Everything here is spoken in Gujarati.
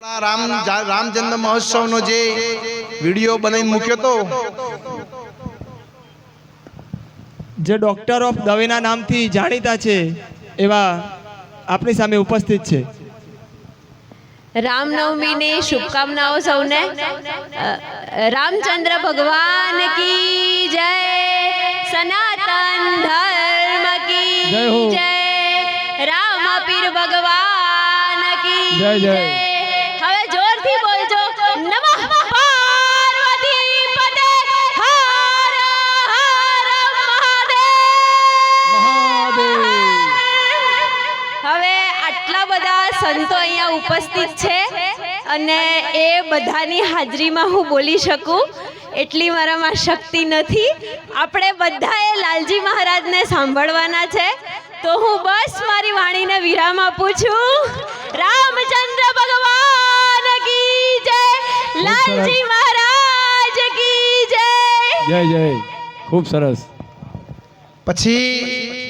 રામ જન્મ મહોત્સવનો જે વિડિયો બનાવીને મૂક્યો તો, જે ડોક્ટર ઓફ દવેના નામથી જાણીતા છે એવા આપણી સામે ઉપસ્થિત છે. રામનવમીની શુભકામનાઓ સૌને. રામચંદ્ર ભગવાન કી જય, સનાતન ધર્મ કી જય, રામ પીર ભગવાન કી જય. હવે જોરથી બોલજો, નમઃ પાર્વતી પતે, હર હર મહાદેવ. હવે આટલા બધા સંતો અહીંયા ઉપસ્થિત છે અને એ બધાની હાજરીમાં હું બોલી શકું એટલી મારામાં શક્તિ નથી. આપણે બધાએ લાલજી મહારાજને સાંભળવાના છે, તો હું બસ મારી વાણીને વિરામ આપું છું. રામચંદ્ર ભગવાન કી જય, લાલજી મહારાજ કી જય. જય જય. ખૂબ સરસ. પછી